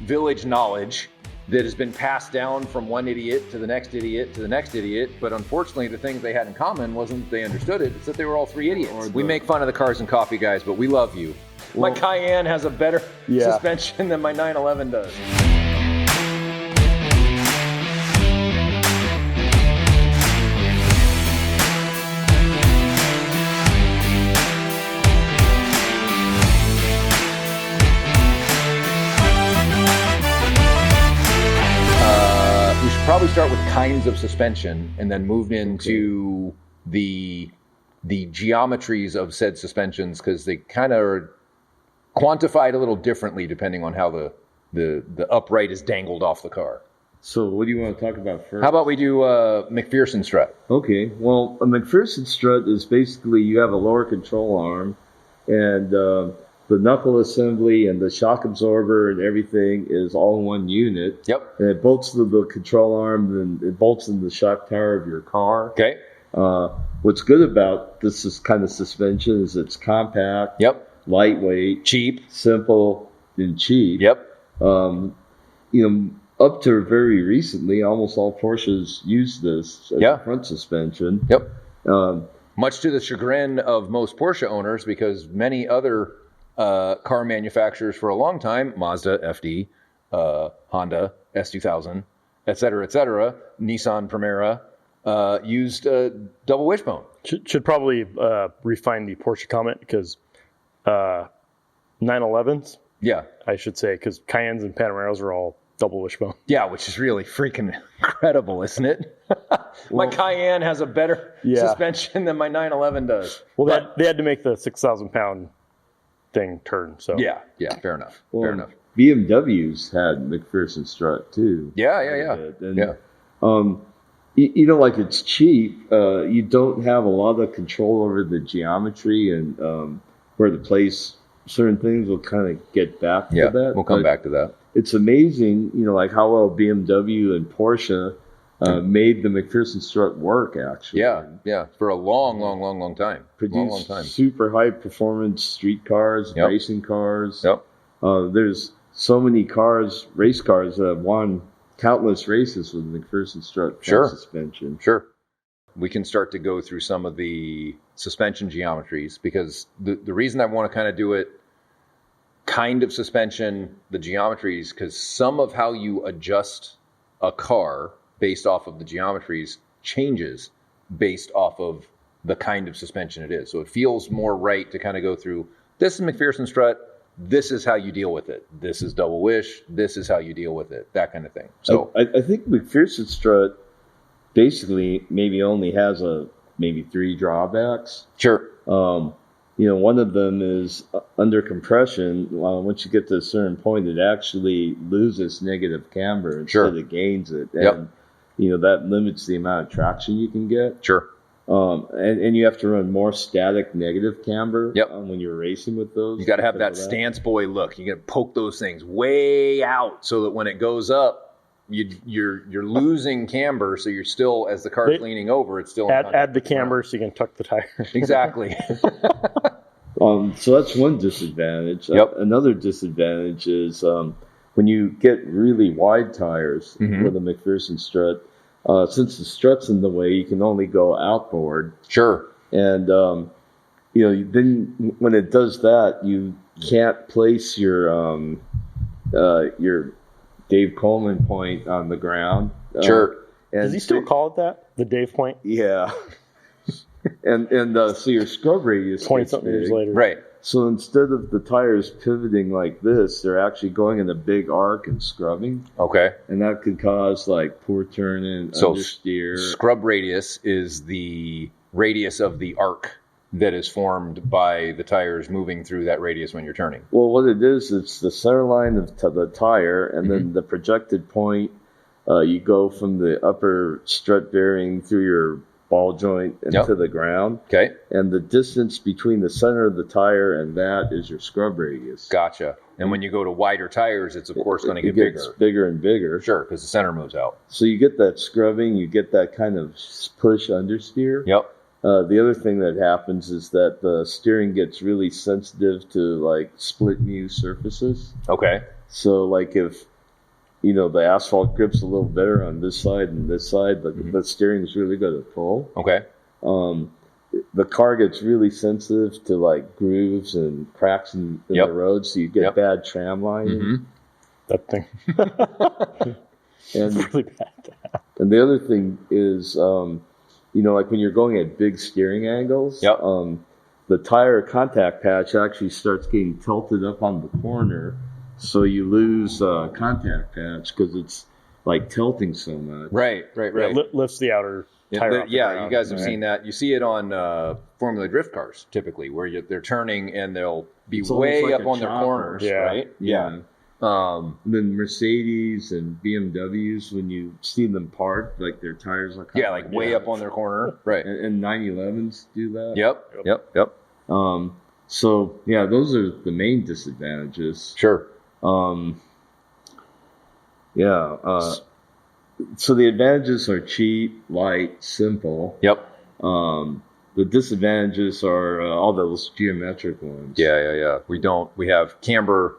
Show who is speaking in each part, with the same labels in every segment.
Speaker 1: village knowledge that has been passed down from one idiot to the next idiot to the next idiot. But unfortunately, the things they had in common wasn't they understood it. It's that they were all three idiots. We make fun of the Cars and Coffee guys, but we love you. Well, my Cayenne has a better suspension than my 911 does. Probably start with kinds of suspension and then move into the geometries of said suspensions, because they kind of are quantified a little differently depending on how the upright is dangled off the car.
Speaker 2: So what do you want to talk about first?
Speaker 1: How about we do McPherson Strut?
Speaker 2: Okay, well, a McPherson Strut is basically you have a lower control arm, and the knuckle assembly and the shock absorber and everything is all in one unit.
Speaker 1: Yep.
Speaker 2: And it bolts to the control arm and it bolts in the shock tower of your car.
Speaker 1: Okay.
Speaker 2: What's good about this kind of suspension is it's compact.
Speaker 1: Yep.
Speaker 2: Lightweight.
Speaker 1: Cheap.
Speaker 2: Simple and cheap.
Speaker 1: Yep.
Speaker 2: Up to very recently, almost all Porsches use this as a front suspension.
Speaker 1: Yep. Much to the chagrin of most Porsche owners, because many other car manufacturers for a long time, Mazda, FD, Honda, S2000, et cetera, Nissan Primera, used double wishbone.
Speaker 3: Should probably refine the Porsche comment, because 911s, I should say, because Cayennes and Panameras are all double wishbone.
Speaker 1: Yeah, which is really freaking incredible, isn't it? My Cayenne has a better suspension than my 911 does.
Speaker 3: Well, they had to make the 6,000-pound thing turn. So
Speaker 1: yeah, fair enough. Fair enough.
Speaker 2: BMWs had McPherson Strut too.
Speaker 1: Yeah.
Speaker 2: Like it's cheap. You don't have a lot of control over the geometry and where to place certain things. We'll kind of get back to that.
Speaker 1: We'll come back to that.
Speaker 2: It's amazing, like how well BMW and Porsche made the McPherson Strut work, actually.
Speaker 1: Yeah, for a long time.
Speaker 2: Produced super high performance street cars, racing cars.
Speaker 1: Yep.
Speaker 2: There's so many race cars that have won countless races with McPherson Strut suspension.
Speaker 1: Sure. We can start to go through some of the suspension geometries, because the reason I want to kind of do it kind of suspension, the geometries, because some of how you adjust a car based off of the geometries changes based off of the kind of suspension it is. So it feels more right to kind of go through, this is McPherson Strut, this is how you deal with it. This is double wish, this is how you deal with it, that kind of thing. So
Speaker 2: I think McPherson Strut basically maybe only has maybe 3 drawbacks.
Speaker 1: Sure.
Speaker 2: One of them is under compression. Once you get to a certain point, it actually loses negative camber instead of gains it. And, that limits the amount of traction you can get.
Speaker 1: Sure.
Speaker 2: And you have to run more static negative camber when you're racing with those.
Speaker 1: You got to have that stance boy look. You got to poke those things way out so that when it goes up, you're losing camber, so you're still, as the car's leaning over, it's still
Speaker 3: add the camber so you can tuck the tire.
Speaker 1: Exactly.
Speaker 2: So that's one disadvantage. Another disadvantage is when you get really wide tires with a McPherson Strut, since the strut's in the way, you can only go outboard.
Speaker 1: Sure.
Speaker 2: And then when it does that, you can't place your Dave Coleman point on the ground.
Speaker 1: Sure.
Speaker 3: Does he still call it that? The Dave point?
Speaker 2: Yeah. and so your scrub radius
Speaker 3: 20-something years later.
Speaker 1: Right.
Speaker 2: So instead of the tires pivoting like this, they're actually going in a big arc and scrubbing.
Speaker 1: Okay.
Speaker 2: And that could cause poor turning, understeer.
Speaker 1: Scrub radius is the radius of the arc that is formed by the tires moving through that radius when you're turning.
Speaker 2: Well, what it is, it's the center line of the tire, and then the projected point, you go from the upper strut bearing through your ball joint into the ground.
Speaker 1: Okay.
Speaker 2: And the distance between the center of the tire and that is your scrub radius.
Speaker 1: Gotcha. And when you go to wider tires, it's of course going to get bigger.
Speaker 2: It gets bigger and bigger.
Speaker 1: Sure, because the center moves out.
Speaker 2: So you get that scrubbing, you get that kind of push understeer.
Speaker 1: Yep.
Speaker 2: The other thing that happens is that the steering gets really sensitive to split mu surfaces.
Speaker 1: Okay.
Speaker 2: So if the asphalt grips a little better on this side and this side, but the steering is really good at pull.
Speaker 1: Okay.
Speaker 2: The car gets really sensitive to like grooves and cracks in the road, so you get bad tram lining.
Speaker 3: That thing.
Speaker 2: And
Speaker 3: it's really bad.
Speaker 2: And the other thing is, like when you're going at big steering angles, the tire contact patch actually starts getting tilted up on the corner, so you lose contact patch because it's like tilting so much.
Speaker 1: Right.
Speaker 3: It lifts the outer tire off the ground.
Speaker 1: You guys have seen that. You see it on Formula Drift cars typically, where they're turning and they'll be way like up on their corners, right?
Speaker 2: Yeah. Then Mercedes and BMWs, when you see them parked, like their tires are
Speaker 1: like way up on their corner, right?
Speaker 2: And 911s do that.
Speaker 1: Yep.
Speaker 2: So those are the main disadvantages.
Speaker 1: Sure.
Speaker 2: So the advantages are cheap, light, simple.
Speaker 1: Yep.
Speaker 2: The disadvantages are all those geometric ones.
Speaker 1: Yeah. We have camber.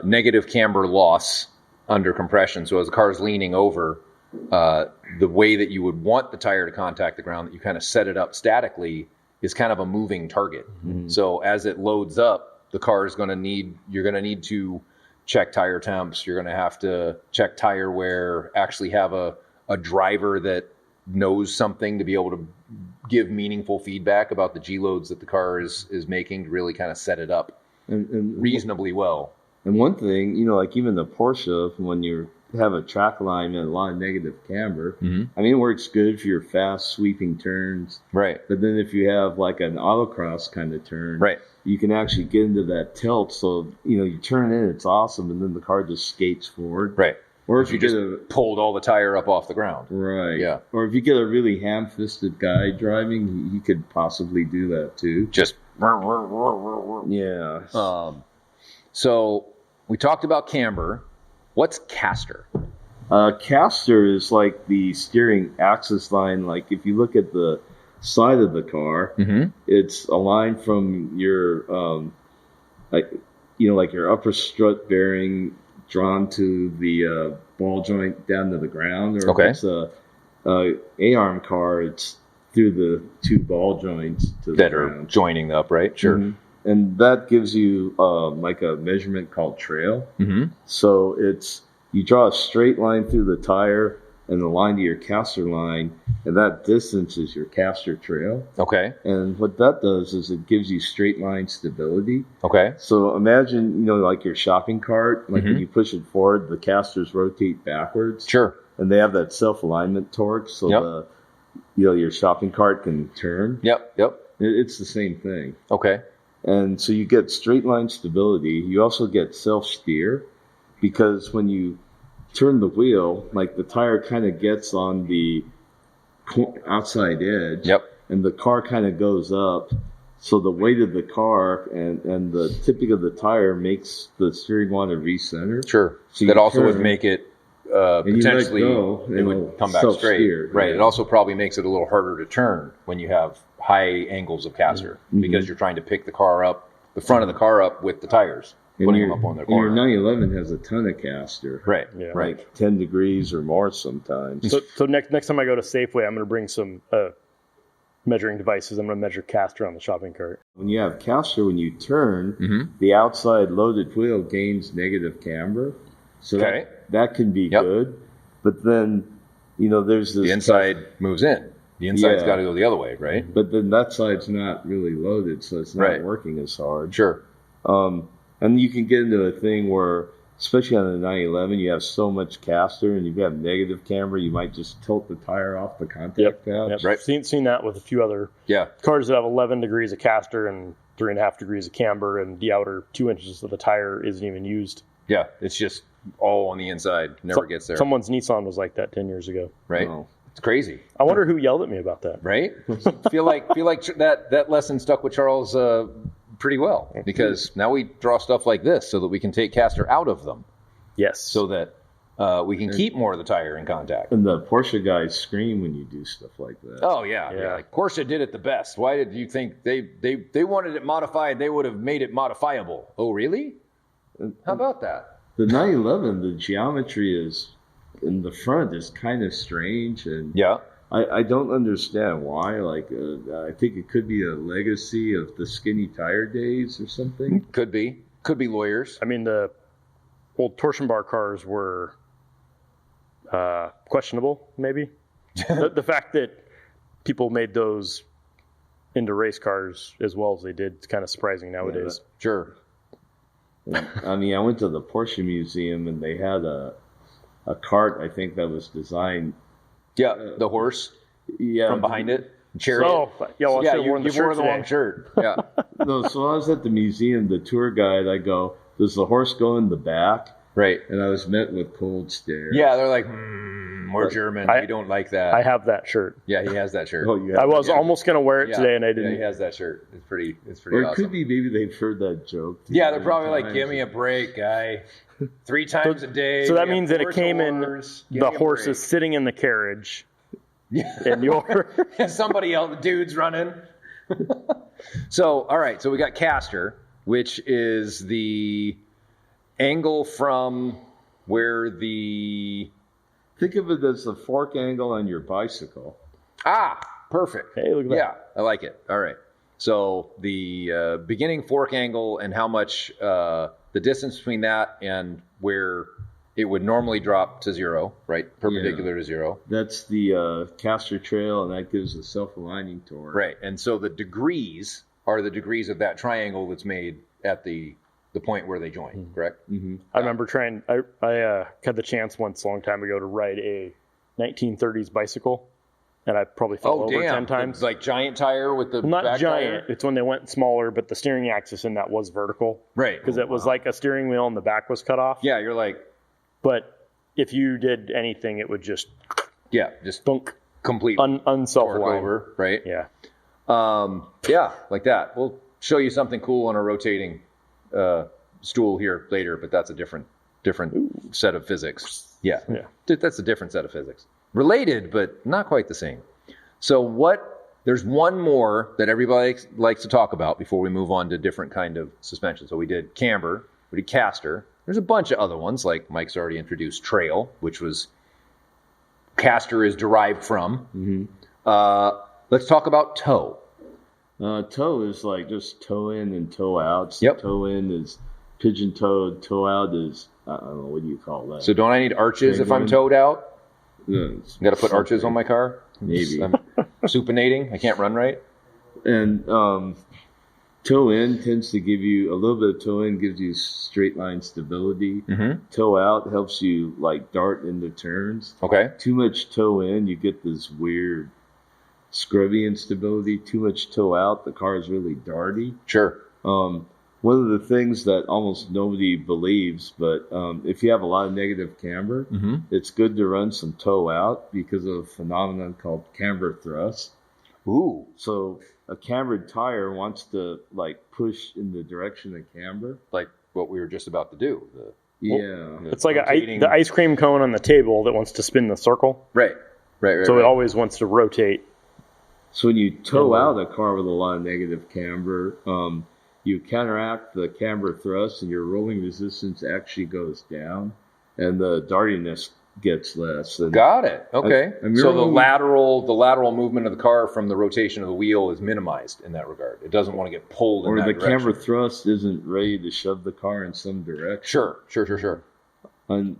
Speaker 1: Negative camber loss under compression. So as the car is leaning over, the way that you would want the tire to contact the ground, that you kind of set it up statically, is kind of a moving target. So as it loads up, the car is you're going to need to check tire temps. You're going to have to check tire wear, actually have a driver that knows something to be able to give meaningful feedback about the G loads that the car is making to really kind of set it up reasonably well.
Speaker 2: And one thing, like even the Porsche, when you have a track alignment, a lot of negative camber, I mean, it works good for your fast sweeping turns.
Speaker 1: Right.
Speaker 2: But then if you have like an autocross kind of turn,
Speaker 1: right,
Speaker 2: you can actually get into that tilt. So, you turn in, it's awesome, and then the car just skates forward.
Speaker 1: Right.
Speaker 2: Or if
Speaker 1: you just pulled all the tire up off the ground.
Speaker 2: Right.
Speaker 1: Yeah.
Speaker 2: Or if you get a really ham-fisted guy driving, he could possibly do that too.
Speaker 1: Just.
Speaker 2: Yeah.
Speaker 1: So we talked about camber. What's caster?
Speaker 2: Caster is like the steering axis line. Like if you look at the side of the car, it's a line from your, like your upper strut bearing drawn to the ball joint down to the ground. Or if it's a A-arm car, it's through the two ball joints to the ground.
Speaker 1: That are joining the upright. Sure.
Speaker 2: And that gives you like a measurement called trail. So you draw a straight line through the tire and the line to your caster line, and that distance is your caster trail.
Speaker 1: Okay.
Speaker 2: And what that does is it gives you straight line stability.
Speaker 1: Okay.
Speaker 2: So imagine, like your shopping cart, like when you push it forward, the casters rotate backwards.
Speaker 1: Sure.
Speaker 2: And they have that self-alignment torque, so your shopping cart can turn.
Speaker 1: Yep.
Speaker 2: It's the same thing.
Speaker 1: Okay.
Speaker 2: And so you get straight line stability. You also get self-steer, because when you turn the wheel, like the tire kind of gets on the outside edge.
Speaker 1: Yep.
Speaker 2: And the car kind of goes up. So the weight of the car and the tipping of the tire makes the steering want to recenter.
Speaker 1: Sure. So that also would make it potentially it would come back straight. Right. Yeah. It also probably makes it a little harder to turn when you have high angles of caster, because you're trying to pick the car up, the front of the car up with the tires, putting them up on their corner.
Speaker 2: Your 911 has a ton of caster.
Speaker 1: Right.
Speaker 3: Yeah.
Speaker 1: Right.
Speaker 2: Like 10 degrees or more sometimes.
Speaker 3: So next time I go to Safeway, I'm going to bring some measuring devices. I'm going to measure caster on the shopping cart.
Speaker 2: When you have caster, when you turn, the outside loaded wheel gains negative camber. So that can be good. But then, there's this...
Speaker 1: The inside moves in. The inside's got to go the other way, right?
Speaker 2: But then that side's not really loaded, so it's not working as hard.
Speaker 1: Sure.
Speaker 2: And you can get into a thing where, especially on the 911, you have so much caster and you have negative camber, you might just tilt the tire off the contact patch.
Speaker 3: Yep. Right. Seen that with a few other cars that have 11 degrees of caster and 3.5 degrees of camber, and the outer 2 inches of the tire isn't even used.
Speaker 1: Yeah, it's just all on the inside. Never gets there.
Speaker 3: Someone's Nissan was like that 10 years ago.
Speaker 1: Right. Oh. It's crazy.
Speaker 3: I wonder who yelled at me about that.
Speaker 1: Right? feel like that lesson stuck with Charles pretty well, because now we draw stuff like this so that we can take caster out of them.
Speaker 3: Yes.
Speaker 1: So that we can keep more of the tire in contact.
Speaker 2: And the Porsche guys scream when you do stuff like that.
Speaker 1: Oh yeah. Like Porsche did it the best. Why did you think they wanted it modified? They would have made it modifiable. Oh really? How about that?
Speaker 2: The 911, the geometry is in the front is kind of strange, and I don't understand why. Like, I think it could be a legacy of the skinny tire days or something.
Speaker 1: Could be lawyers.
Speaker 3: I mean, the old torsion bar cars were questionable, maybe. the fact that people made those into race cars as well as they did is kind of surprising nowadays.
Speaker 1: Sure.
Speaker 2: I mean, I went to the Porsche Museum and they had a cart, I think, that was designed.
Speaker 1: Yeah, the horse.
Speaker 2: Yeah,
Speaker 1: from behind it. Chariot.
Speaker 3: Oh, yeah. Well,
Speaker 1: yeah, you wore the wrong shirt. Yeah.
Speaker 2: No, so I was at the museum. The tour guide, I go, "Does the horse go in the back?"
Speaker 1: Right.
Speaker 2: And I was met with cold stares.
Speaker 1: Yeah, they're like, we're German. We don't like that.
Speaker 3: I have that shirt.
Speaker 1: Yeah, he has that shirt.
Speaker 2: Oh,
Speaker 3: I was almost going to wear it today, and I didn't.
Speaker 1: Yeah, he has that shirt. It's pretty
Speaker 2: Or it
Speaker 1: awesome.
Speaker 2: could be maybe they've heard that joke.
Speaker 1: Yeah, they're probably like, give me a break, guy. 3 times a day.
Speaker 3: So that means that it came in, the horse is sitting in the carriage.
Speaker 1: Yeah.
Speaker 3: And you're...
Speaker 1: somebody else, the dude's running. So, all right. So we got caster, which is the angle from where the...
Speaker 2: Think of it as the fork angle on your bicycle.
Speaker 1: Ah, perfect.
Speaker 3: Hey, look at that.
Speaker 1: Yeah, I like it. All right. So the beginning fork angle and how much the distance between that and where it would normally drop to 0, right? Perpendicular to 0.
Speaker 2: That's the caster trail, and that gives a self-aligning torque.
Speaker 1: Right. And so the degrees are the degrees of that triangle that's made at the point where they join, correct?
Speaker 2: Mm-hmm.
Speaker 3: I remember I had the chance once a long time ago to ride a 1930s bicycle, and I probably fell over 10 times.
Speaker 1: It's like giant tire with the
Speaker 3: not
Speaker 1: back
Speaker 3: giant.
Speaker 1: tire?
Speaker 3: It's when they went smaller, but the steering axis in that was vertical.
Speaker 1: Right.
Speaker 3: Because it was like a steering wheel and the back was cut off.
Speaker 1: Yeah, you're like...
Speaker 3: But if you did anything, it would just...
Speaker 1: Yeah, just
Speaker 3: thunk.
Speaker 1: Complete
Speaker 3: unself-align.
Speaker 1: Over, right?
Speaker 3: Yeah.
Speaker 1: Yeah, like that. We'll show you something cool on a rotating stool here later, but that's a different set of physics. Yeah. That's a different set of physics. Related, but not quite the same. So there's one more that everybody likes to talk about before we move on to different kind of suspension. So we did camber, we did caster. There's a bunch of other ones, like Mike's already introduced trail, which was caster is derived from.
Speaker 2: Mm-hmm.
Speaker 1: Let's talk about toe.
Speaker 2: Toe is like just toe in and toe out. So
Speaker 1: yep.
Speaker 2: Toe in is pigeon-toed. Toe out is, I don't know, what do you call that?
Speaker 1: So don't I need arches if I'm toed out? Got to put arches on my car?
Speaker 2: Maybe.
Speaker 1: I'm supinating. I can't run right.
Speaker 2: And toe in tends to give you, a little bit of toe in gives you straight line stability.
Speaker 1: Mm-hmm.
Speaker 2: Toe out helps you like dart into turns.
Speaker 1: Okay.
Speaker 2: Too much toe in, you get this weird scrubby instability. Too much toe out, the car is really darty.
Speaker 1: Sure.
Speaker 2: One of the things that almost nobody believes, but if you have a lot of negative camber,
Speaker 1: mm-hmm.
Speaker 2: it's good to run some toe out because of a phenomenon called camber thrust.
Speaker 1: Ooh.
Speaker 2: So a cambered tire wants to like push in the direction of camber.
Speaker 1: Like what we were just about to do.
Speaker 3: It's like the ice cream cone on the table that wants to spin the circle.
Speaker 1: Right.
Speaker 3: So it always wants to rotate.
Speaker 2: So when you toe out a car with a lot of negative camber, you counteract the camber thrust and your rolling resistance actually goes down and the dartiness gets less. And
Speaker 1: got it. Okay. So the
Speaker 2: we,
Speaker 1: lateral movement of the car from the rotation of the wheel is minimized in that regard. It doesn't want to get pulled in that direction.
Speaker 2: Or the camber thrust isn't ready to shove the car in some direction.
Speaker 1: Sure.
Speaker 2: And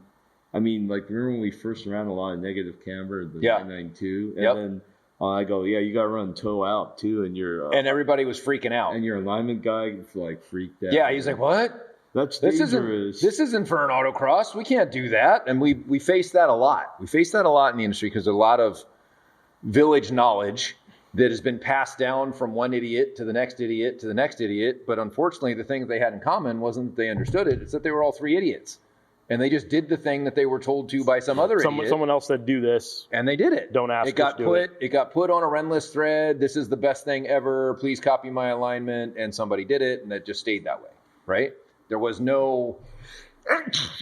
Speaker 2: I mean, like, remember when we first ran a lot of negative camber, the 992? And then I go, you got to run toe out too, and and
Speaker 1: everybody was freaking out,
Speaker 2: and your alignment guy like freaked out.
Speaker 1: Yeah, he's like, "What?
Speaker 2: That's dangerous.
Speaker 1: This isn't for an autocross. We can't do that." And we face that a lot. We face that a lot in the industry because there's a lot of village knowledge that has been passed down from one idiot to the next idiot to the next idiot. But unfortunately, the thing that they had in common wasn't that they understood it; it's that they were all 3 idiots. And they just did the thing that they were told to by some other idiot.
Speaker 3: Someone else said, do this.
Speaker 1: And they did it.
Speaker 3: Don't ask
Speaker 1: It got put on a Renless thread. This is the best thing ever. Please copy my alignment. And somebody did it, and it just stayed that way, right? There was no,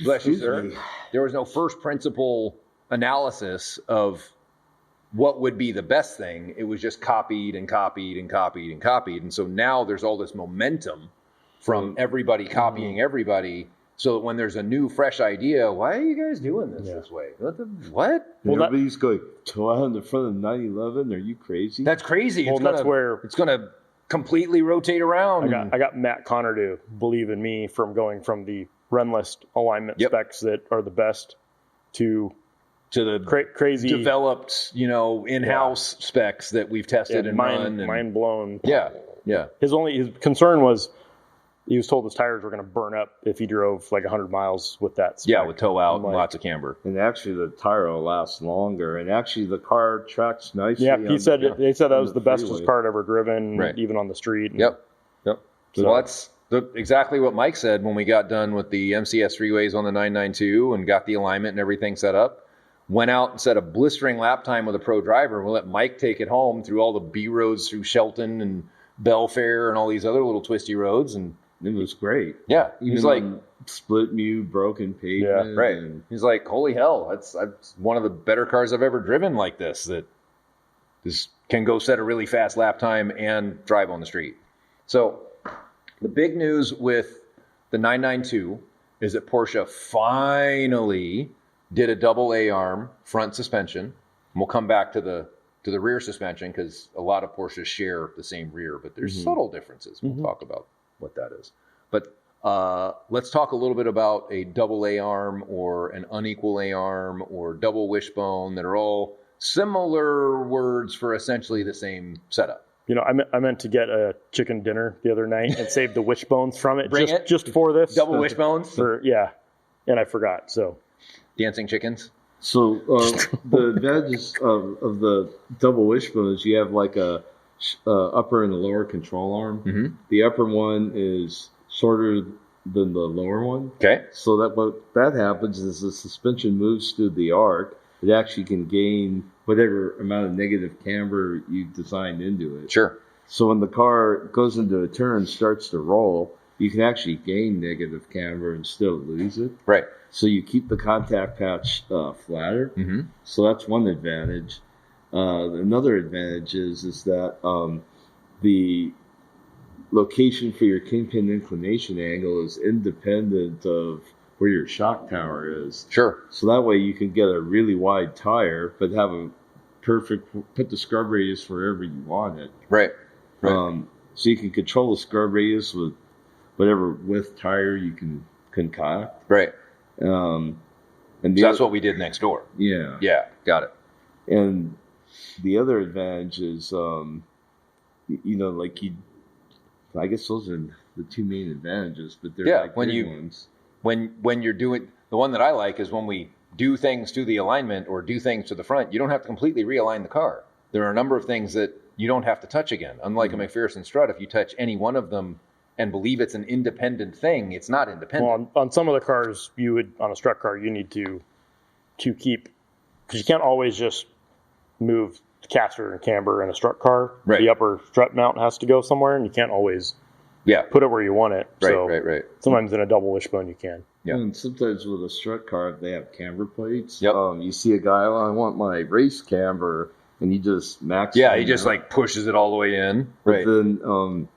Speaker 1: bless you, sir. There was no first principle analysis of what would be the best thing. It was just copied and copied and copied and copied. And so now there's all this momentum from everybody copying everybody. So that when there's a new, fresh idea, why are you guys doing this way? What?
Speaker 2: Well, everybody's going, toe out in the front of 911? Are you crazy?
Speaker 1: That's crazy.
Speaker 3: Well, that's where
Speaker 1: it's going to completely rotate around.
Speaker 3: I got Matt Connor to believe in me from going from the run list alignment specs that are the best to the crazy
Speaker 1: developed, in-house specs that we've tested and run.
Speaker 3: Mind blown.
Speaker 1: Yeah.
Speaker 3: His concern was he was told his tires were going to burn up if he drove like 100 miles with that spec.
Speaker 1: Yeah, with toe out and lots of camber.
Speaker 2: And actually, the tire will last longer. And actually, the car tracks nicely.
Speaker 3: Yeah, they said that was the bestest car I'd ever driven, even on the street.
Speaker 1: Yep. So that's exactly what Mike said when we got done with the MCS 3-ways on the 992 and got the alignment and everything set up. Went out and set a blistering lap time with a pro driver. We'll let Mike take it home through all the B roads through Shelton and Belfair and all these other little twisty roads, and
Speaker 2: it was great.
Speaker 1: Yeah,
Speaker 2: he's like split mute, broken pavement.
Speaker 1: Yeah, right. He's like, holy hell, that's one of the better cars I've ever driven like this. That this can go set a really fast lap time and drive on the street. So the big news with the 992 is that Porsche finally did a double A-arm front suspension. And we'll come back to the rear suspension because a lot of Porsches share the same rear, but there's subtle differences. We'll talk about what that is. But let's talk a little bit about a double A-arm or an unequal A-arm or double wishbone that are all similar words for essentially the same setup.
Speaker 3: I meant to get a chicken dinner the other night and save the wishbones from it.
Speaker 1: Bring
Speaker 3: just for this.
Speaker 1: Double wishbones?
Speaker 3: And I forgot, so.
Speaker 1: Dancing chickens?
Speaker 2: So the advantages of the double wishbone is you have like a upper and a lower control arm.
Speaker 1: Mm-hmm.
Speaker 2: The upper one is shorter than the lower one.
Speaker 1: Okay.
Speaker 2: So what that happens is the suspension moves through the arc. It actually can gain whatever amount of negative camber you designed into it.
Speaker 1: Sure.
Speaker 2: So when the car goes into a turn, starts to roll, you can actually gain negative camber and still lose it.
Speaker 1: Right.
Speaker 2: So you keep the contact patch flatter.
Speaker 1: Mm-hmm.
Speaker 2: So that's one advantage. Another advantage is that the location for your kingpin inclination angle is independent of where your shock tower is.
Speaker 1: Sure.
Speaker 2: So that way you can get a really wide tire, but have a put the scrub radius wherever you want it.
Speaker 1: Right.
Speaker 2: So you can control the scrub radius with whatever width tire you can concoct.
Speaker 1: Right.
Speaker 2: And
Speaker 1: so that's what we did next door.
Speaker 2: Yeah.
Speaker 1: Yeah. Got it.
Speaker 2: And the other advantage is, I guess those are the two main advantages, but they're big ones.
Speaker 1: When you're doing, the one that I like is when we do things to the alignment or do things to the front, you don't have to completely realign the car. There are a number of things that you don't have to touch again. Unlike a McPherson Strut, if you touch any one of them and believe it's an independent thing, it's not independent.
Speaker 3: Well, on some of the cars, on a Strut car, you need to keep, because you can't always just move the caster and camber in a Strut car.
Speaker 1: Right.
Speaker 3: The upper strut mount has to go somewhere, and you can't always put it where you want it.
Speaker 1: Right.
Speaker 3: Sometimes in a double wishbone you can.
Speaker 2: Yeah. And sometimes with a Strut car, if they have camber plates.
Speaker 1: Yep.
Speaker 2: You see a guy, I want my race camber, and he just maxes
Speaker 1: it. Yeah, he just like pushes it all the way in.
Speaker 2: But then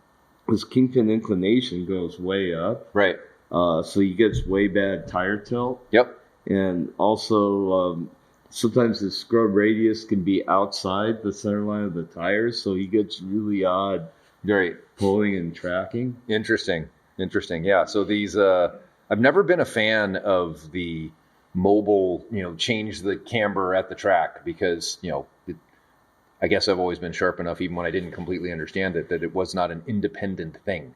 Speaker 2: his kingpin inclination goes way up.
Speaker 1: Right.
Speaker 2: So he gets way bad tire tilt.
Speaker 1: Yep.
Speaker 2: And also sometimes his scrub radius can be outside the center line of the tires, so he gets really odd pulling and tracking.
Speaker 1: Interesting. Yeah. So these, I've never been a fan of the mobile, change the camber at the track because, I guess I've always been sharp enough, even when I didn't completely understand it, that it was not an independent thing.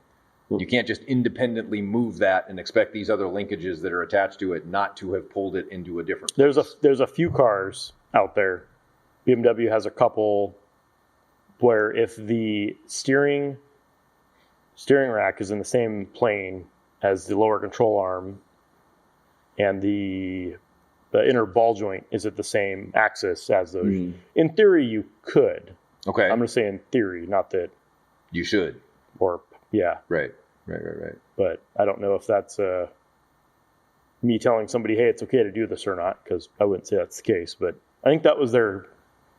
Speaker 1: You can't just independently move that and expect these other linkages that are attached to it not to have pulled it into a different place.
Speaker 3: There's a few cars out there. BMW has a couple where if the steering rack is in the same plane as the lower control arm and the inner ball joint is at the same axis as those. Mm-hmm. In theory, you could.
Speaker 1: Okay.
Speaker 3: I'm going to say in theory, not that
Speaker 1: you should.
Speaker 3: Or yeah.
Speaker 1: Right.
Speaker 3: But I don't know if that's me telling somebody, hey, it's okay to do this or not, because I wouldn't say that's the case. But I think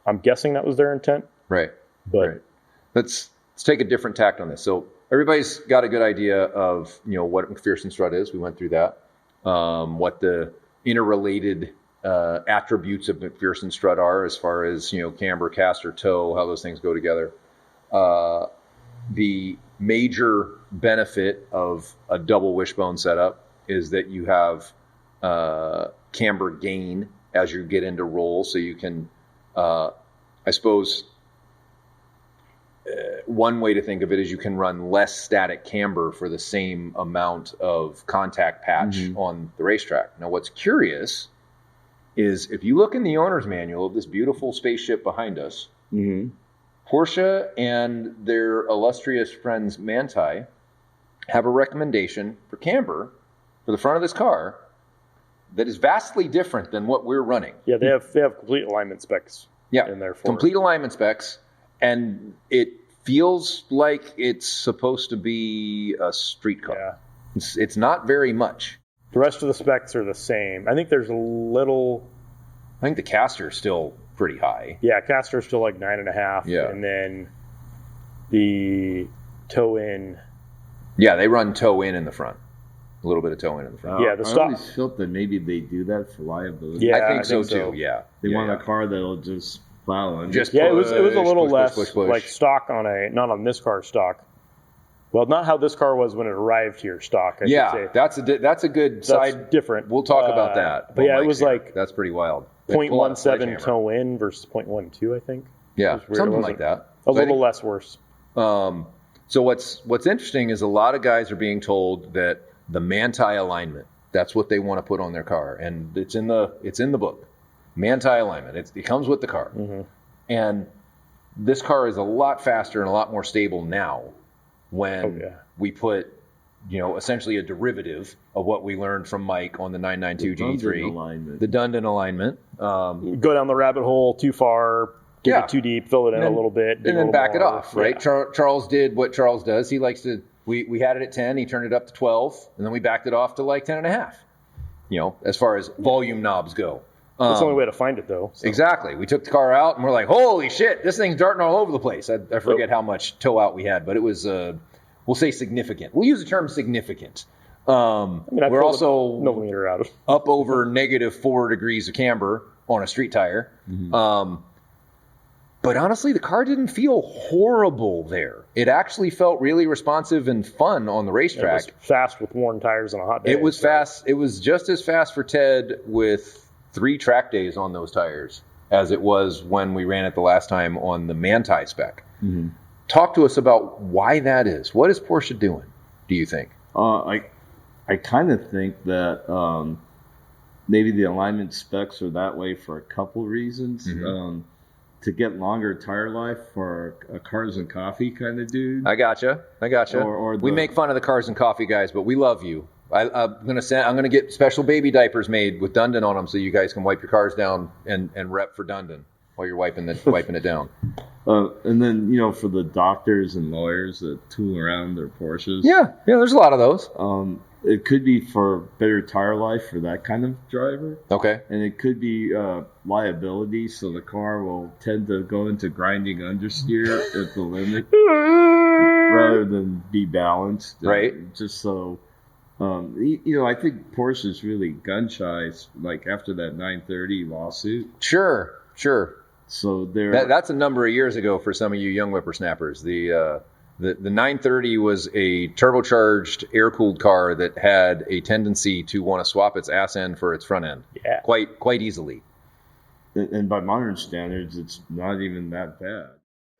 Speaker 3: I'm guessing that was their intent.
Speaker 1: Right.
Speaker 3: But
Speaker 1: let's take a different tact on this. So everybody's got a good idea of what McPherson Strut is. We went through that. what the interrelated attributes of McPherson Strut are as far as, camber, caster, toe, how those things go together. The major benefit of a double wishbone setup is that you have camber gain as you get into roll, so you can, I suppose, one way to think of it is you can run less static camber for the same amount of contact patch on the racetrack. Now, what's curious is if you look in the owner's manual of this beautiful spaceship behind us, Porsche and their illustrious friends Manthey have a recommendation for camber for the front of this car that is vastly different than what we're running.
Speaker 3: Yeah, they have complete alignment specs in there for
Speaker 1: complete alignment specs, and it feels like it's supposed to be a street car.
Speaker 3: Yeah.
Speaker 1: It's not very much.
Speaker 3: The rest of the specs are the same. I think there's a little...
Speaker 1: I think the caster is still pretty high.
Speaker 3: Yeah, caster is still like 9.5.
Speaker 1: Yeah.
Speaker 3: And then the toe-in...
Speaker 1: Yeah, they run toe-in in the front. A little bit of toe-in in the front.
Speaker 3: Yeah, the
Speaker 2: I
Speaker 3: stock...
Speaker 2: always felt that maybe they do that for liability.
Speaker 3: Yeah,
Speaker 1: I think so too, yeah.
Speaker 2: They want a car that'll just plow on.
Speaker 1: Just
Speaker 3: it was a little
Speaker 1: push,
Speaker 3: less
Speaker 1: push.
Speaker 3: like stock on not on this car stock. Well, not how this car was when it arrived here stock. I should say.
Speaker 1: That's a good side.
Speaker 3: Different.
Speaker 1: We'll talk about that.
Speaker 3: But yeah, it was like
Speaker 1: that's pretty wild.
Speaker 3: 0.17 toe in versus 0.12, I think.
Speaker 1: Yeah, something like that.
Speaker 3: A little less worse.
Speaker 1: So what's interesting is a lot of guys are being told that the Manthey alignment, that's what they want to put on their car, and it's in the book. Manthey alignment. It comes with the car, and this car is a lot faster and a lot more stable now. When we put, essentially a derivative of what we learned from Mike on the 992 GT3, the Dundon alignment.
Speaker 3: Go down the rabbit hole too far, dig it too deep, fill it in a little bit,
Speaker 1: and then back it off, right?
Speaker 3: Yeah.
Speaker 1: Charles did what Charles does. He likes to, we had it at 10, he turned it up to 12, and then we backed it off to like 10.5, as far as volume knobs go.
Speaker 3: That's the only way to find it, though. So.
Speaker 1: Exactly. We took the car out, and we're like, holy shit, this thing's darting all over the place. I forget how much toe out we had, but it was, we'll say significant. We'll use the term significant. We're also
Speaker 3: millimeter out of
Speaker 1: up over -4 degrees of camber on a street tire. But honestly, the car didn't feel horrible there. It actually felt really responsive and fun on the racetrack.
Speaker 3: It was fast with worn tires on a hot day.
Speaker 1: It was fast. It was just as fast for Ted with 3 track days on those tires as it was when we ran it the last time on the Manthey spec. Talk to us about why that is. What is Porsche doing, do you think?
Speaker 2: I kind of think that maybe the alignment specs are that way for a couple reasons. To get longer tire life for a cars and coffee kind of dude.
Speaker 1: I gotcha. We make fun of the cars and coffee guys, but we love you. I'm gonna get special baby diapers made with Dundon on them so you guys can wipe your cars down and rep for Dundon while you're wiping it down.
Speaker 2: And then for the doctors and lawyers that tool around their Porsches.
Speaker 1: Yeah, there's a lot of those.
Speaker 2: It could be for better tire life for that kind of driver.
Speaker 1: Okay.
Speaker 2: And it could be liability, so the car will tend to go into grinding understeer at the limit rather than be balanced.
Speaker 1: Right.
Speaker 2: Just so, I think Porsche's really gun shy, like after that 930 lawsuit.
Speaker 1: Sure.
Speaker 2: So
Speaker 1: that's a number of years ago for some of you young whippersnappers. The 930 was a turbocharged, air-cooled car that had a tendency to want to swap its ass end for its front end.
Speaker 3: Yeah.
Speaker 1: Quite easily.
Speaker 2: And by modern standards, it's not even that bad.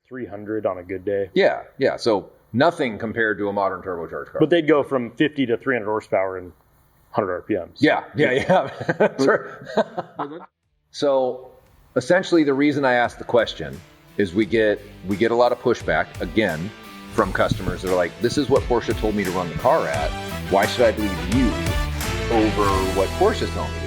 Speaker 3: 300 on a good day.
Speaker 1: Yeah. So nothing compared to a modern turbocharged car.
Speaker 3: But they'd go from 50 to 300 horsepower in 100 RPMs.
Speaker 1: Yeah. That's right. So essentially the reason I asked the question is we get a lot of pushback, again, from customers that are like, this is what Porsche told me to run the car at. Why should I believe you over what Porsche's telling me to do?